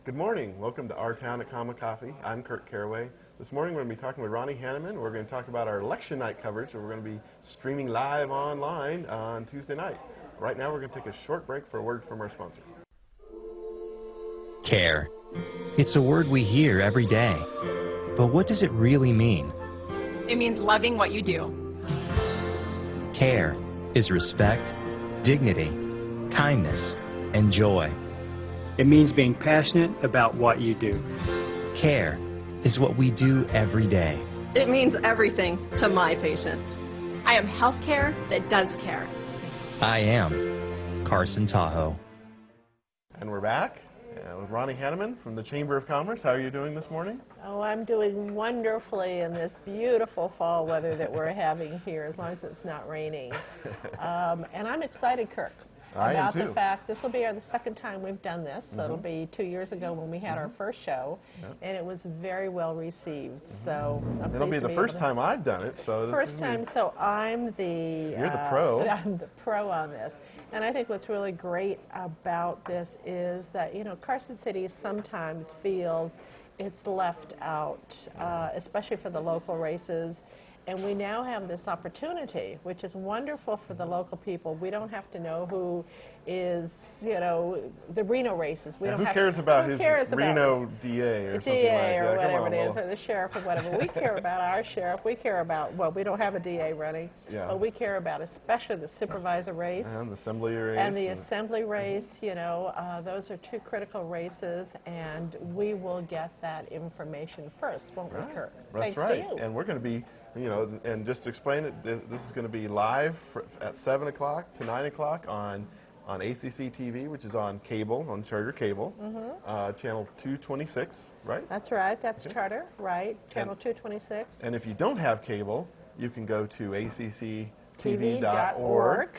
Good morning. Welcome to Our Town at Common Coffee. I'm Kirk Caraway. This morning we're going to be talking with Ronni Hanneman. We're going to talk about our election night coverage that we're going to be streaming live online on Tuesday night. Right now we're going to take a short break for a word from our sponsor. Care. It's a word we hear every day. But what does it really mean? It means loving what you do. Care is respect, dignity, kindness, and joy. It means being passionate about what you do. Care is what we do every day. It means everything to my patient. I am healthcare that does care. I am Carson Tahoe. And we're back with Ronni Hanneman from the Chamber of Commerce. How are you doing this morning? Oh, I'm doing wonderfully in this beautiful fall weather that we're having here, as long as it's not raining. And I'm excited, Kirk, about the fact this will be the second time we've done this. So it'll be 2 years ago when we had our first show, and it was very well received. So it'll be the first time I've done it. So first time. So I'm the you're the pro. I'm the pro on this. And I think what's really great about this is that, you know, Carson City sometimes feels it's left out, especially for the local races. And we now have this opportunity, which is wonderful for the local people. We don't have to know who is, you know, the Reno races. We don't who have cares to, about who his cares Reno about DA or something DA like that? or whatever it is, or the sheriff or whatever. We care about our sheriff. We care about, well, we don't have a DA running, but we care about especially the supervisor race. And the assembly race. And the assembly race, you know, those are two critical races, and we will get that information first, won't we, Kirk? That's Thanks right. to you. And we're going to be, you know, and just to explain it, this is going to be live at 7 o'clock to 9 o'clock on ACCtv, which is on cable, on Charter Cable, channel 226, right? That's right. That's Charter, right? Channel 226. And if you don't have cable, you can go to ACCtv.oeg,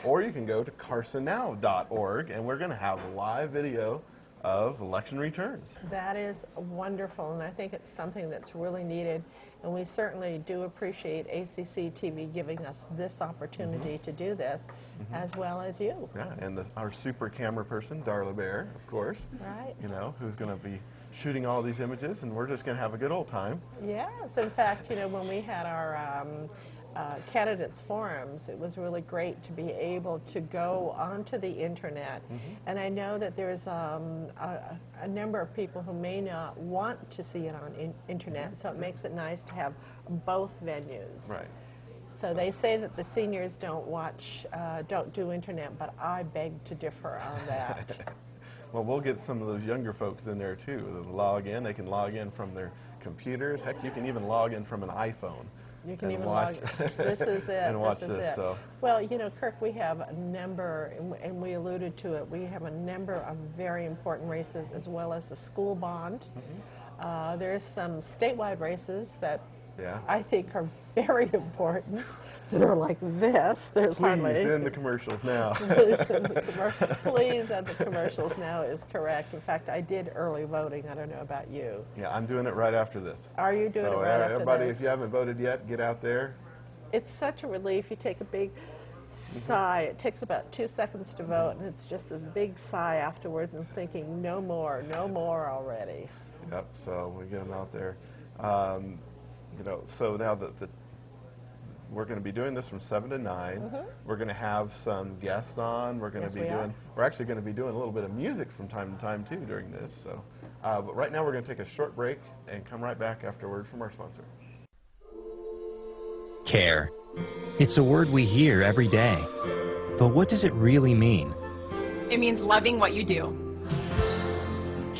or you can go to carsonnow.org, and we're going to have a live video of election returns. That is wonderful, and I think it's something that's really needed, and we certainly do appreciate ACCtv giving us this opportunity to do this, as well as you. Yeah, and our super camera person, Darla Bear, of course. Right. You know, who's going to be shooting all these images, and we're just going to have a good old time. Yes, in fact, you know, when we had our candidates forums, it was really great to be able to go onto the internet, and I know that there's a number of people who may not want to see it on internet, so it makes it nice to have both venues. Right. So they say that the seniors don't do internet, but I beg to differ on that. Well, we'll get some of those younger folks in there too. They'll log in. They can log in from their computers. Heck, you can even log in from an iPhone. You can even log. This is it. And watch this. So. Well, you know, Kirk, we have a number, and we alluded to it. We have a number of very important races, as well as the school bond. There's some statewide races that I think are very important. That are like this. There's hardly. Please end the commercials now. Please end the commercials now is correct. In fact, I did early voting. I don't know about you. Yeah, I'm doing it right after this. Are you doing it right after this? So everybody, if you haven't voted yet, get out there. It's such a relief. You take a big sigh. It takes about 2 seconds to vote, and it's just this big sigh afterwards and thinking, no more already. Yep, so we get them out there. You know, so now we're going to be doing this from 7 to 9. We're going to have some guests on. We're going to be doing. We're actually going to be doing a little bit of music from time to time too during this. So, but right now we're going to take a short break and come right back after a word from our sponsor. Care. It's a word we hear every day. But what does it really mean? It means loving what you do.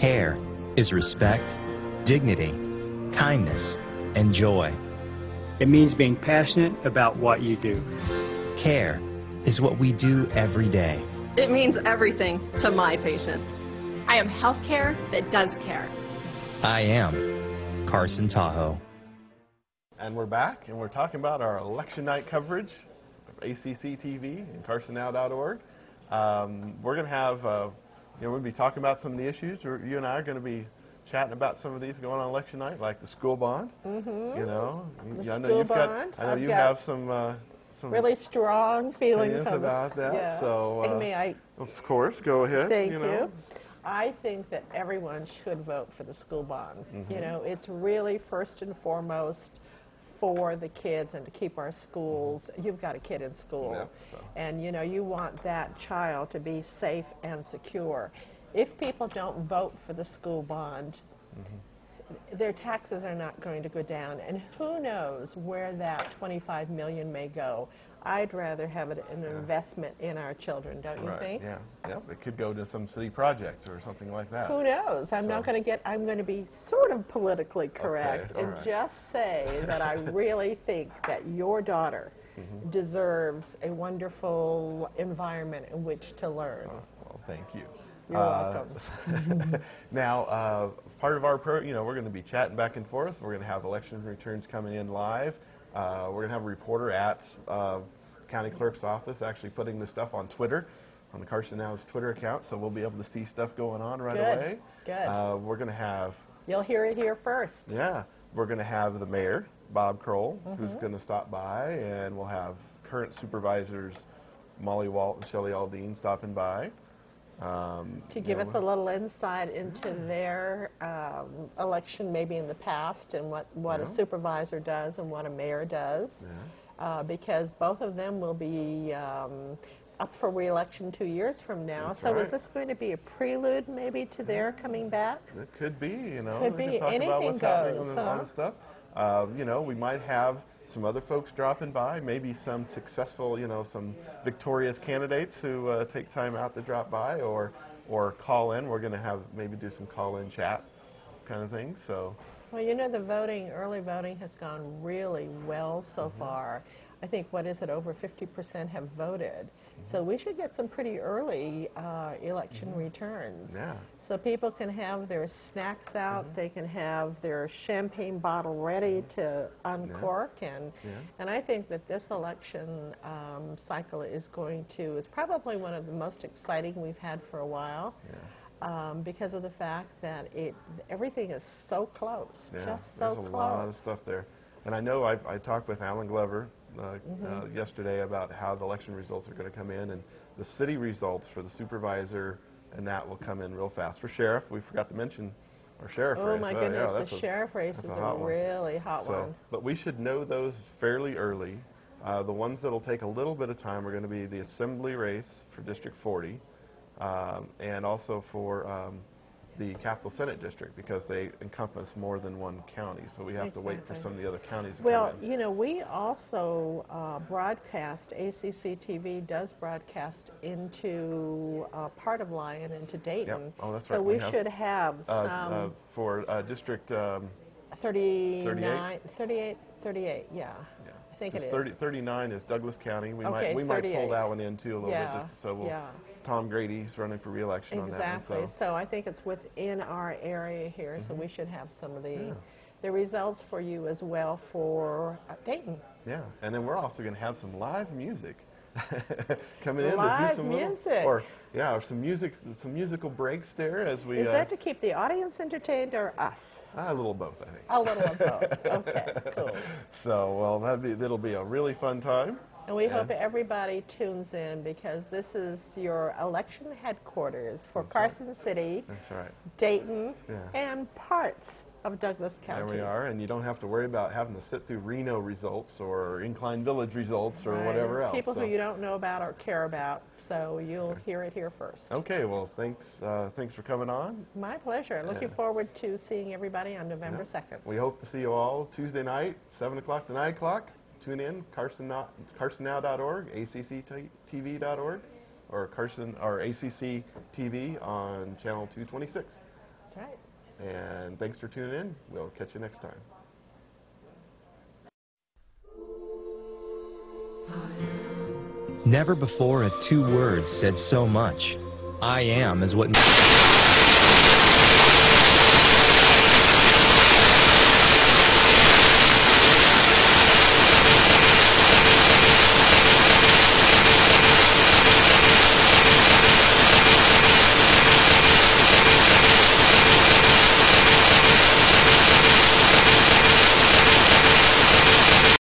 Care is respect, dignity, kindness, and joy. It means being passionate about what you do. Care is what we do every day. It means everything to my patient. I am healthcare that does care. I am Carson Tahoe. And we're back, and we're talking about our election night coverage of ACCtv and carsonnow.org. We're going to have, you know, we're going to be talking about some of the issues. You and I are going to be chatting about some of these going on election night, like the school bond. You know, I know you have some really strong feelings about that. Yeah. So, may I? Of course, go ahead. Thank you. I think that everyone should vote for the school bond. You know, it's really first and foremost for the kids and to keep our schools. You've got a kid in school, Yep, so. and you know, you want that child to be safe and secure. If people don't vote for the school bond, their taxes are not going to go down, and who knows where that $25 million may go. I'd rather have it an investment in our children, don't you think? Yeah. Yep. It could go to some city project or something like that. Who knows? I'm not going to get. I'm going to be sort of politically correct and just say that I really think that your daughter deserves a wonderful environment in which to learn. Well, thank you. You're welcome. Now, part of our program, you know, we're going to be chatting back and forth. We're going to have election returns coming in live. We're going to have a reporter at county clerk's office actually putting this stuff on Twitter, on the Carson Now's Twitter account, so we'll be able to see stuff going on right away. Good. We're going to have... You'll hear it here first. Yeah. We're going to have the mayor, Bob Kroll, who's going to stop by, and we'll have current supervisors Molly Walt and Shelley Aldine stopping by. To give us a little insight into their election maybe in the past and what a supervisor does and what a mayor does. Because both of them will be up for re-election 2 years from now. That's so right. is this going to be a prelude maybe to their coming back? It could be, you know. Could we be. can talk Anything about what's happening goes, on all this stuff. You know, we might have some other folks dropping by, maybe some successful, you know, some victorious candidates who take time out to drop by or call in. We're going to have maybe do some call-in chat kind of things. So. Well, you know, the voting, early voting has gone really well so far. I think, what is it, over 50% have voted. So we should get some pretty early election returns. Yeah. So people can have their snacks out, they can have their champagne bottle ready to uncork, and I think that this election cycle is probably one of the most exciting we've had for a while. Because of the fact that everything is so close, just so close. There's a lot of stuff there. And I know I talked with Alan Glover yesterday about how the election results are going to come in, and the city results for the supervisor and that will come in real fast. For sheriff, we forgot to mention our sheriff race. Oh my goodness, the sheriff race is a really hot one. But we should know those fairly early. The ones that will take a little bit of time are going to be the assembly race for District 40 and also for the Capital Senate District, because they encompass more than one county, so we have to wait for some of the other counties to come in. Well, you know, we also broadcast, ACCtv does broadcast into part of Lyon, into Dayton. Yep. Oh, that's right. So we should have some... for District 38, yeah. I think it is. 39 is Douglas County. We might pull that one in too a little bit. Just so Tom Grady's running for re-election on that one. Exactly. So I think it's within our area here, so we should have some of the results for you as well for Dayton. Yeah, and then we're also going to have some live music coming in to do some music. or some musical breaks there as we. Is that to keep the audience entertained or us? A little both, I think. A little of both. Okay, cool. So, well, it'll be a really fun time. And we hope everybody tunes in, because this is your election headquarters for Carson City, Dayton, and parts of Douglas County. There we are, and you don't have to worry about having to sit through Reno results or Incline Village results or whatever else. People who you don't know about or care about, so you'll hear it here first. Okay, well, thanks for coming on. My pleasure. Looking forward to seeing everybody on November 2nd. We hope to see you all Tuesday night, 7 o'clock to 9 o'clock. Tune in, CarsonNow.org, ACCtv.org, or ACC TV on channel 226. That's right. And thanks for tuning in. We'll catch you next time. Never before have two words said so much. I am is what...